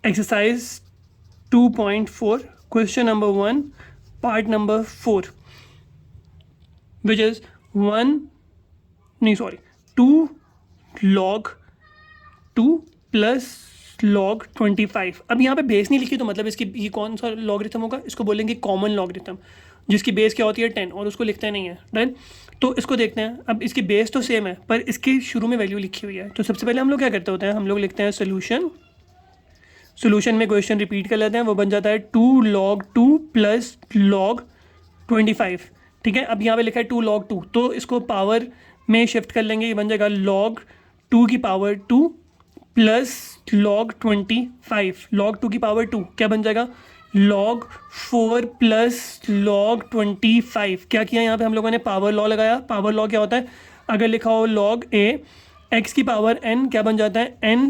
Exercise 2.4 question number 1 part number 4 which is 2 log 2 plus log 25। अब यहाँ पे base नहीं लिखी तो मतलब इसकी ये कौन सा लॉगरिथम होगा, इसको बोलेंगे कॉमन लॉगरिथम, जिसकी बेस क्या होती है 10 और उसको लिखते नहीं है डन। तो इसको देखते हैं। अब इसकी बेस तो सेम है पर इसकी शुरू में वैल्यू लिखी हुई है, तो सबसे पहले हम लोग क्या करते होते हैं, हम लोग लिखते हैं सोल्यूशन में क्वेश्चन रिपीट कर लेते हैं, वो बन जाता है 2 log 2 प्लस log 25। ठीक है, अब यहाँ पे लिखा है 2 log 2, तो इसको पावर में शिफ्ट कर लेंगे, ये बन जाएगा log 2 की पावर 2 प्लस log 25। log 2 की पावर 2 क्या बन जाएगा, log 4 प्लस log 25। क्या किया यहाँ पे हम लोगों ने, पावर लॉ लगाया। पावर लॉ क्या होता है, अगर लिखा हो log a x की पावर n क्या बन जाता है, n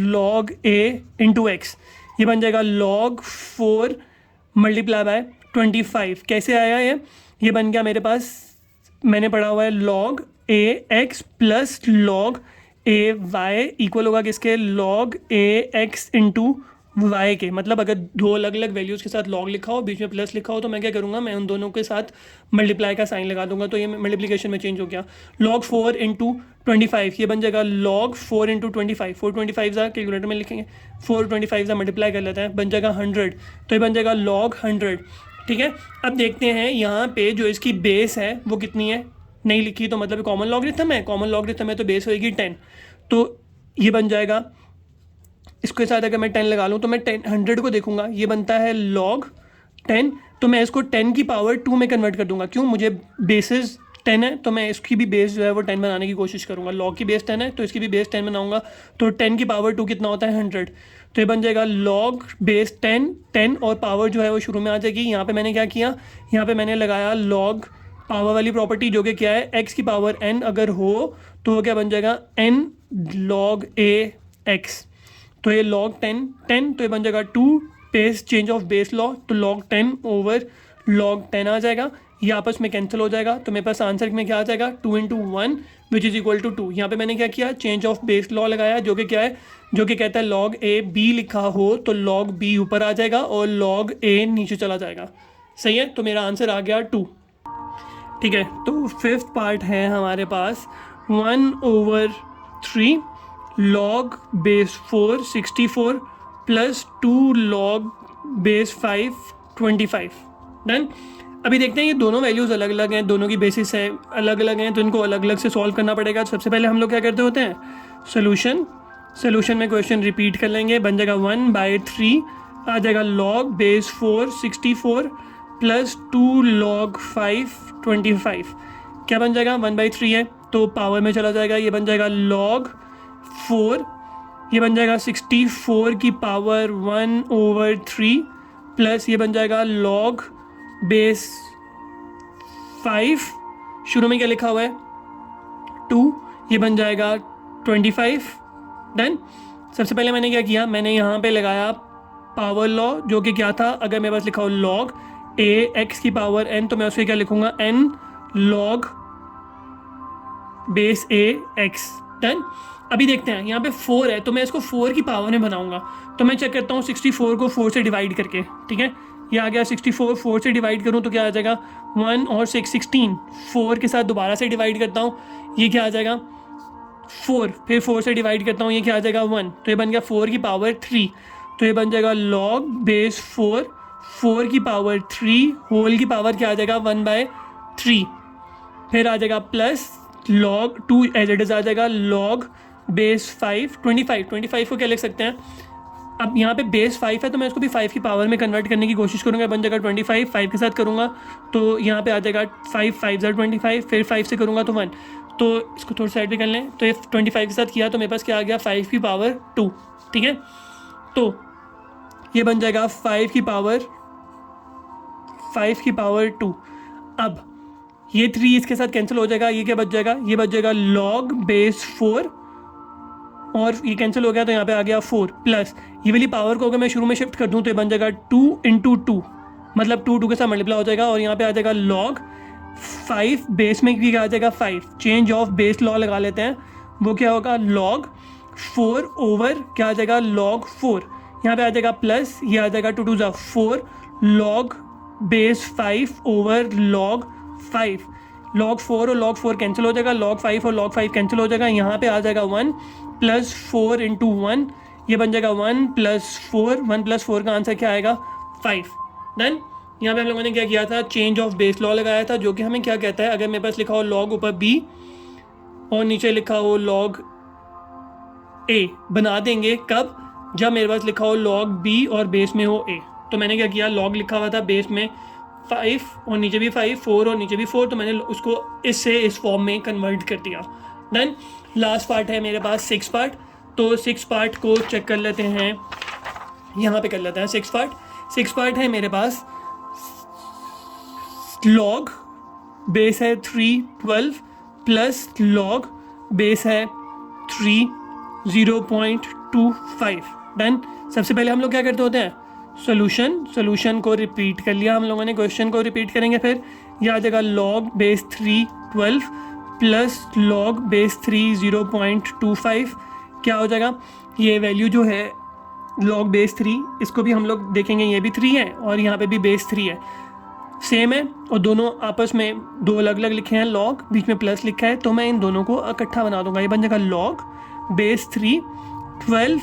log a into x, ये बन जाएगा log 4 मल्टीप्लाई बाय 25। कैसे आया ये बन गया मेरे पास, मैंने पढ़ा हुआ है log a x plus log a y equal होगा किसके, log a x into Y के। मतलब अगर दो अलग अलग वैल्यूज़ के साथ log लिखा हो, बीच में प्लस लिखा हो, तो मैं क्या करूँगा, मैं उन दोनों के साथ मल्टीप्लाई का साइन लगा दूंगा, तो ये मल्टीप्लिकेशन में चेंज हो गया। log 4 इंटू 25 ये बन जाएगा log 4 इंटू 25। 425 ज़ा कैलकुलेटर में लिखेंगे, 425 ज़ा मल्टीप्लाई कर लेते हैं, बन जाएगा 100, तो ये बन जाएगा log 100। ठीक है, अब देखते हैं यहाँ पे जो इसकी बेस है वो कितनी है, नहीं लिखी तो मतलब कॉमन लॉगरिथम है, कॉमन लॉगरिथम है तो बेस होएगी 10, तो ये बन जाएगा, इसके साथ अगर मैं 10 लगा लूँ तो मैं 100 को देखूंगा, ये बनता है log 10, तो मैं इसको 10 की पावर 2 में कन्वर्ट कर दूंगा। क्यों, मुझे बेसिस 10 है तो मैं इसकी भी बेस जो है वो 10 बनाने की कोशिश करूंगा। log की बेस 10 है तो इसकी भी बेस 10 बनाऊंगा, तो 10 की पावर 2 कितना होता है 100, तो ये बन जाएगा log बेस 10 और पावर जो है वो शुरू में आ जाएगी। यहाँ पे मैंने क्या किया, यहाँ पे मैंने लगाया log पावर वाली प्रॉपर्टी, जो कि क्या है, x की पावर n अगर हो तो वो क्या बन जाएगा, n log a x, तो ये log 10 तो ये बन जाएगा 2 base change of base law, तो log 10 ओवर log 10 आ जाएगा, ये आपस में कैंसिल हो जाएगा, तो मेरे पास आंसर में क्या आ जाएगा, 2 into 1 which is equal to 2। यहाँ पे मैंने क्या किया, चेंज ऑफ बेस लॉ लगाया, जो कि क्या है, जो कि कहता है log a b लिखा हो तो log b ऊपर आ जाएगा और log a नीचे चला जाएगा। सही है, तो मेरा आंसर आ गया 2। ठीक है, तो फिफ्थ पार्ट है हमारे पास 1/3 log base 4 64 plus 2 log base 5 25। Done. अभी देखते हैं ये दोनों वैल्यूज़ अलग अलग हैं, दोनों की बेसिस है अलग अलग हैं, तो इनको अलग अलग से सॉल्व करना पड़ेगा। सबसे पहले हम लोग क्या करते होते हैं, सोल्यूशन में क्वेश्चन रिपीट कर लेंगे, बन जाएगा 1/3 आ जाएगा log बेस 4 64 प्लस 2 log 5 25। क्या बन जाएगा, 1/3 है तो पावर में चला जाएगा, ये बन जाएगा log 4, ये बन जाएगा 64 की पावर 1/3 प्लस ये बन जाएगा log बेस 5, शुरू में क्या लिखा हुआ है 2, ये बन जाएगा 25। डन। सबसे पहले मैंने क्या किया, मैंने यहाँ पे लगाया पावर लॉ, जो कि क्या था, अगर मेरे पास लिखा हो log a x की पावर n तो मैं उसके क्या लिखूंगा, n log base a x। Done. अभी देखते हैं, यहाँ पे 4 है तो मैं इसको 4 की पावर में बनाऊंगा, तो मैं चेक करता हूँ 64 को 4 से डिवाइड करके। ठीक है, ये आ गया 64, 4 से डिवाइड करूँ तो क्या आ जाएगा 1 और 6 16, 4 के साथ दोबारा से डिवाइड करता हूँ, ये क्या आ जाएगा 4, फिर 4 से डिवाइड करता हूँ, ये क्या आ जाएगा 1, तो ये बन गया 4 की पावर 3, तो ये बन जाएगा log बेस 4 की पावर 3 होल की पावर क्या आ जाएगा 1/3, फिर आ जाएगा plus log 2 as it is आ जाएगा log बेस 5 25 को क्या लिख सकते हैं, अब यहाँ पे बेस 5 है तो मैं इसको भी 5 की पावर में कन्वर्ट करने की कोशिश करूँगा, बन जाएगा 25, 5 के साथ करूँगा तो यहाँ पे आ जाएगा 5 5 25, फिर 5 से करूँगा तो 1, तो इसको थोड़ा साइड पे कर लें, तो ये 25 के साथ किया तो मेरे पास क्या आ गया 5 की पावर 2। ठीक है, तो ये बन जाएगा 5 की पावर 2। अब ये 3 इसके साथ कैंसिल हो जाएगा, ये क्या बच जाएगा, ये बच जाएगा log बेस 4 और ये कैंसिल हो गया तो यहाँ पे आ गया 4 प्लस ये वाली पावर को अगर मैं शुरू में शिफ्ट कर दूँ तो ये बन जाएगा 2 इंटू 2, मतलब 2 के साथ मल्टीप्लाई हो जाएगा और यहाँ पे आ जाएगा log 5 बेस में भी आ जाएगा 5, चेंज ऑफ बेस लॉ लगा लेते हैं, वो क्या होगा log 4 ओवर क्या आ जाएगा log 4, यहाँ पे आ जाएगा प्लस, ये आ जाएगा 2 2 ज़ा 4 log base 5 over log 5। log 4 और log 4 कैंसिल हो जाएगा, log 5 और log 5 कैंसिल हो जाएगा, यहाँ पे आ जाएगा 1 प्लस 4 इंटू 1, ये बन जाएगा 1 प्लस 4, 1 प्लस 4 का आंसर क्या आएगा 5। डन। यहाँ पे हम लोगों ने क्या किया था, चेंज ऑफ बेस लॉ लगाया था, जो कि हमें क्या कहता है, अगर मेरे पास लिखा हो log ऊपर b और नीचे लिखा हो log a, बना देंगे कब, जब मेरे पास लिखा हो log b और बेस में हो a। तो मैंने क्या किया, log लिखा हुआ था बेस में 5 और नीचे भी 5, 4 और नीचे भी 4, तो मैंने उसको इससे इस फॉर्म में कन्वर्ट कर दिया। डन। लास्ट पार्ट है मेरे पास 6 पार्ट, तो 6 पार्ट को चेक कर लेते हैं, यहाँ पे कर लेते हैं 6 पार्ट। 6 पार्ट है मेरे पास, log बेस है 3 12 प्लस log बेस है 3 0.25। डन। सबसे पहले हम लोग क्या करते होते हैं, सोल्यूशन को रिपीट कर लिया हम लोगों ने, क्वेश्चन को रिपीट करेंगे, फिर यह आ जाएगा log base 3 12 plus log base 3 0.25। क्या हो जाएगा, ये वैल्यू जो है log बेस 3, इसको भी हम लोग देखेंगे, ये भी 3 है और यहाँ पे भी बेस 3 है, सेम है, और दोनों आपस में दो अलग अलग लिखे हैं, log बीच में प्लस लिखा है, तो मैं इन दोनों को इकट्ठा बना दूंगा, ये बन जाएगा log base 3 12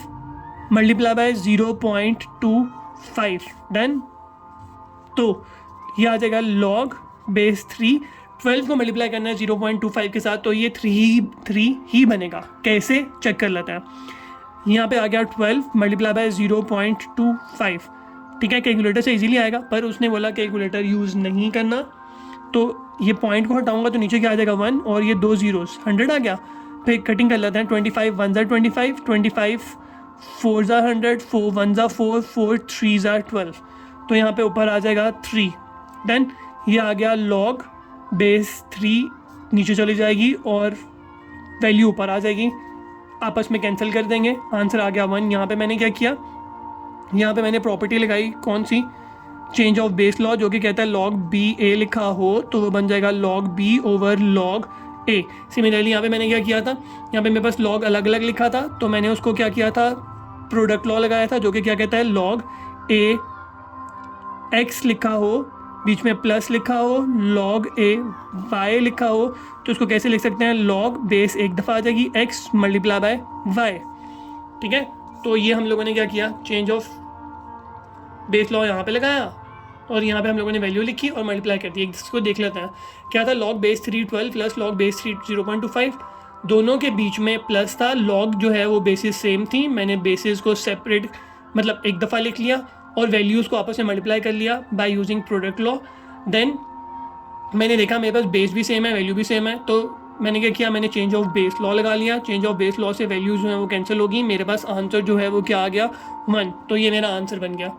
multiply by 0.25। Done. तो ये आ जाएगा log बेस 3 12 को मल्टीप्लाई करना है 0.25 के साथ, तो ये 3 ही बनेगा। कैसे, चेक कर लेते हैं। यहाँ पे आ गया 12 मल्टीप्लाई बाय 0.25, ठीक है, कैलकुलेटर से इजीली आएगा, पर उसने बोला कैलकुलेटर यूज़ नहीं करना, तो ये पॉइंट को हटाऊंगा तो नीचे क्या आ जाएगा 1 और ये 2 zeros 100 आ गया। फिर कटिंग कर लेते हैं, 25 1 ज़ा 25, 25 4 ज़ा 100, 4 1 ज़ा 4, 4 3 ज़ा 12, तो यहाँ पे ऊपर आ जाएगा 3। देन ये आ गया log बेस 3, नीचे चली जाएगी और वैल्यू ऊपर आ जाएगी, आपस में कैंसिल कर देंगे, आंसर आ गया 1। यहाँ पे मैंने क्या किया, यहाँ पे मैंने प्रॉपर्टी लगाई, कौन सी, चेंज ऑफ बेस लॉ, जो कि कहता है log b a लिखा हो तो वो बन जाएगा log b over log a। Similarly यहाँ पे मैंने क्या किया था, यहाँ पे मेरे पास log अलग अलग लिखा था, तो मैंने उसको क्या किया था, प्रोडक्ट लॉ लगाया था, जो कि क्या कहता है log a x लिखा हो, बीच में प्लस लिखा हो, log a y लिखा हो, तो उसको कैसे लिख सकते हैं, log बेस एक दफ़ा आ जाएगी x मल्टीप्लाई बाय y। ठीक है, तो ये हम लोगों ने क्या किया, चेंज ऑफ बेस लॉ यहाँ पे लगाया और यहाँ पे हम लोगों ने वैल्यू लिखी और मल्टीप्लाई कर दी। इसको देख लेते हैं, क्या था, log base 3 12 plus log base 3 0.25, दोनों के बीच में प्लस था, log जो है वो बेसिस सेम थी, मैंने बेसिस को सेपरेट मतलब एक दफ़ा लिख लिया और वैल्यूज़ को आपस में मल्टीप्लाई कर लिया by using product law. Then मैंने देखा मेरे पास बेस भी सेम है, वैल्यू भी सेम है, तो मैंने क्या किया, मैंने चेंज ऑफ बेस लॉ लगा लिया, चेंज ऑफ बेस लॉ से वैल्यूज़ जो है वो कैंसिल होगी, मेरे पास आंसर जो है वो क्या आ गया 1, तो ये मेरा आंसर बन गया।